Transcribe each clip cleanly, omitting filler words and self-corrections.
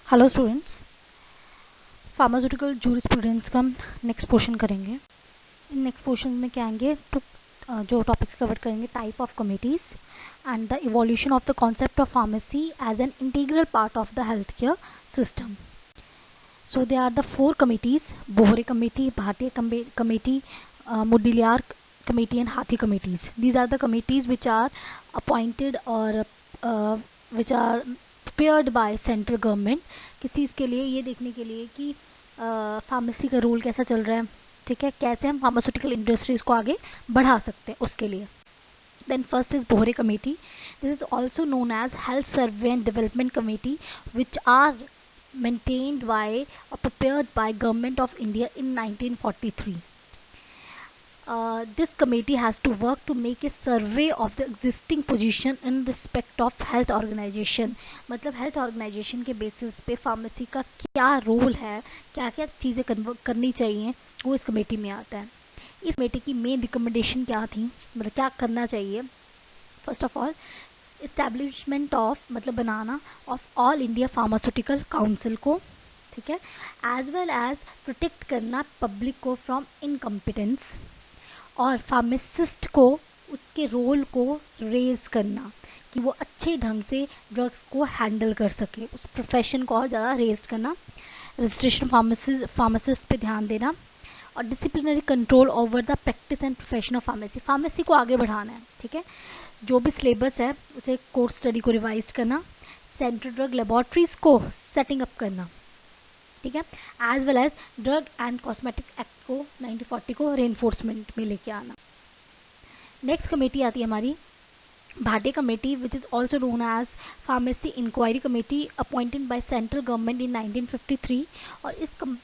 Hello students, pharmaceutical jurisprudence का हम next portion करेंगे। नेक्स्ट पोर्शन में क्या आएंगे तो जो टॉपिक्स कवर करेंगे, type of committees and the evolution of the concept of pharmacy as an integral part of the health care system. So they are the 4 committees: Bhore committee, Bhatia committee, Mudaliar committee and Hathi committees. These are the committees which are appointed और which are prepared by central government. किस चीज़ के लिए? ये देखने के लिए कि फार्मेसी का रोल कैसा चल रहा है, ठीक है, कैसे हम फार्मास्यूटिकल इंडस्ट्रीज को आगे बढ़ा सकते हैं उसके लिए। Then first is Bhore committee. This is also known as health survey and development committee which are maintained by or prepared by Government of India in 1943. This committee has to work to make a survey of the existing position in respect of health organization. मतलब health organization के basis पे pharmacy का क्या role है, क्या क्या चीज़ें करनी चाहिए, वो इस कमेटी में आता है। इस कमेटी की मेन रिकमेंडेशन क्या थी, मतलब क्या करना चाहिए? First of all, establishment of मतलब बनाना of All India Pharmaceutical Council को, ठीक है, एज वेल एज प्रोटेक्ट करना पब्लिक को फ्रॉम इनकम्पिटेंस, और फार्मासिस्ट को उसके रोल को रेज करना कि वो अच्छे ढंग से ड्रग्स को हैंडल कर सके, उस प्रोफेशन को और ज़्यादा रेज करना। रजिस्ट्रेशन फार्मासिस्ट पे ध्यान देना, और disciplinary control over the practice and profession of pharmacy. Pharmacy को आगे बढ़ाना है, ठीक है, जो भी सिलेबस है उसे कोर्स स्टडी को रिवाइज करना, सेंट्रल ड्रग लेबोरेटरीज को सेटिंग अप करना, ठीक है, as well as drug and cosmetic act को 1940 को रेनफोर्समेंट में लेके आना। नेक्स्ट कमेटी आती है हमारी Bhatia committee, which is also known as pharmacy inquiry committee, appointed by central government in 1953। और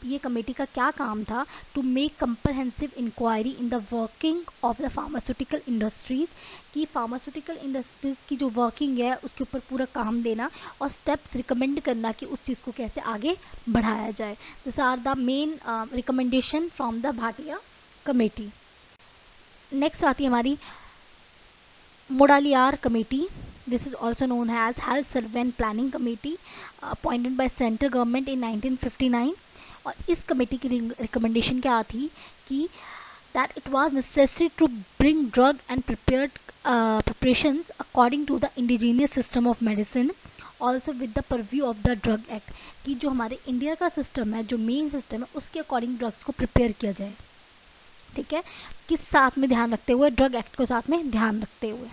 ये कमेटी का क्या काम था? To make comprehensive inquiry in the working of the pharmaceutical industries, कि फार्मास्यूटिकल इंडस्ट्रीज की जो वर्किंग है उसके ऊपर पूरा काम देना और स्टेप्स रिकमेंड करना कि उस चीज़ को कैसे आगे बढ़ाया जाए। This are the main recommendation from the Bhatia committee. Next आती है हमारी Mudaliar committee. This is also known as Health Survey and Planning Committee, appointed by Central Government in 1959. और इस कमेटी की रिकमेंडेशन क्या थी कि that it was necessary to bring drug and preparations according to the indigenous system of medicine, also with the purview of the Drug Act, कि जो हमारे India का सिस्टम है, जो मेन सिस्टम है, उसके अकॉर्डिंग ड्रग्स को प्रिपेयर किया जाए, ठीक है, किस साथ में ध्यान रखते हुए? ड्रग एक्ट को साथ में ध्यान रखते हुए।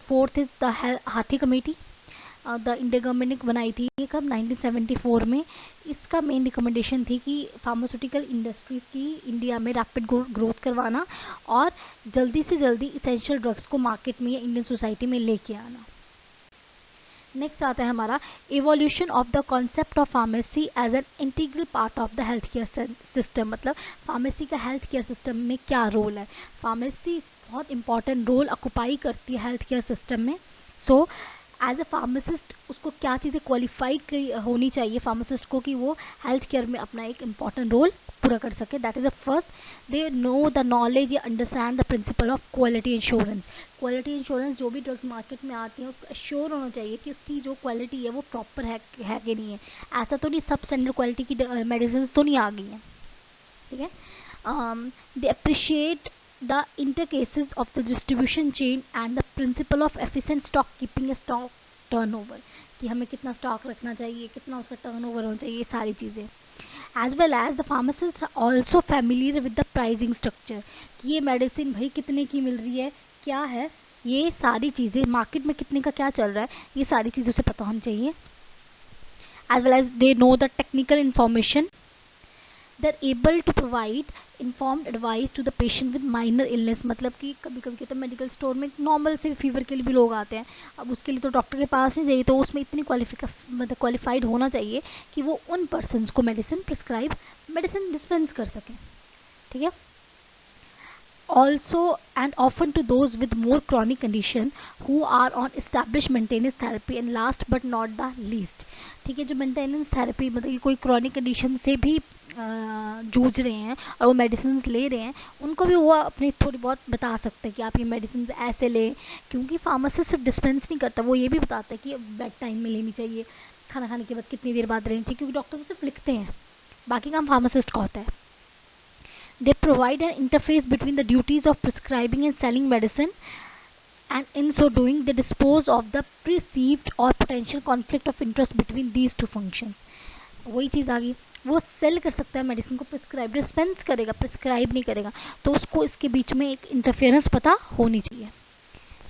फोर्थ इज द हाथी कमेटी। द इंडिया गवर्नमेंट ने बनाई थी कब? 1974 में। इसका मेन रिकमेंडेशन थी कि फार्मास्यूटिकल इंडस्ट्रीज की इंडिया में रैपिड ग्रोथ करवाना और जल्दी से जल्दी इसेंशियल ड्रग्स को मार्केट में या इंडियन सोसाइटी में लेके आना। नेक्स्ट आता है हमारा evolution of the concept of pharmacy as an integral part of the health care system. मतलब फार्मेसी का हेल्थ केयर सिस्टम में क्या रोल है? फार्मेसी बहुत इंपॉर्टेंट रोल ऑक्युपाई करती है हेल्थ केयर सिस्टम में। सो एज ए फार्मासिस्ट उसको क्या चीज़ें क्वालिफाइड होनी चाहिए फार्मासिस्ट को कि वो हेल्थ केयर में अपना एक इम्पॉर्टेंट रोल पूरा कर सके? That is the first, they know the knowledge या understand the principle of quality insurance. Quality insurance, जो भी ड्रग्स मार्केट में आती हैं उसको एश्योर होना चाहिए कि उसकी जो क्वालिटी है वो प्रॉपर है कि नहीं है। ऐसा तो नहीं सब स्टैंडर्ड क्वालिटी की मेडिसिन तो नहीं आ गई हैं, ठीक है। They appreciate the intercases of the distribution chain and the principle of efficient stock keeping, stock turnover, कि हमें कितना स्टॉक रखना चाहिए, कितना उसका टर्नओवर होना चाहिए, ये सारी चीज़ें। As well as the pharmacist also familiar with the pricing structure, कि ये मेडिसिन भाई कितने की मिल रही है, क्या है, ये सारी चीज़ें मार्केट में कितने का क्या चल रहा है, ये सारी चीज़ों से पता होनी चाहिए। As well as they know the technical information, they are able to provide informed advice to the patient with minor illness। मतलब कि कभी कभी तो मेडिकल स्टोर में नॉर्मल से फीवर के लिए भी लोग आते हैं, अब उसके लिए तो डॉक्टर के पास नहीं जाइए, तो उसमें इतनी क्वालिफाइड होना चाहिए कि वो उन पर्सनस को मेडिसिन डिस्पेंस कर सकें, ठीक है। Also and often to those with more chronic condition who are on established maintenance therapy, and last but not the least, ठीक है। जो मेंटेनेंस थेरेपी मतलब कि कोई क्रॉनिक कंडीशन से भी जूझ रहे हैं और वो मेडिसिन ले रहे हैं, उनको भी वो अपनी थोड़ी बहुत बता सकते हैं कि आप ये मेडिसिन ऐसे लें, क्योंकि फार्मासिस्ट सिर्फ डिस्पेंस नहीं करता, वो ये भी बताता है कि बेड टाइम में लेनी चाहिए, खाना खाने के बाद कितनी देर बाद लेनी चाहिए, क्योंकि डॉक्टर तो सिर्फ लिखते हैं, बाकी काम फार्मासिस्ट का होता है। They provide an interface between the duties of prescribing and selling medicine, and in so doing they dispose of the perceived or potential conflict of interest between these two functions. वही चीज़ आ गई, वो cell कर सकता है medicine को, prescribe dispense करेगा, prescribe नहीं करेगा, तो उसको इसके बीच में एक इंटरफेरेंस पता होनी चाहिए।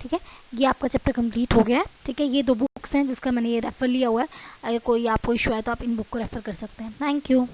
ठीक है, ये आपका चैप्टर कंप्लीट हो गया है। ठीक है, ये 2 बुक्स हैं जिसका मैंने ये रेफर लिया हुआ है, अगर कोई आपको इशू है तो आप इन बुक को रेफर कर सकते हैं। Thank you.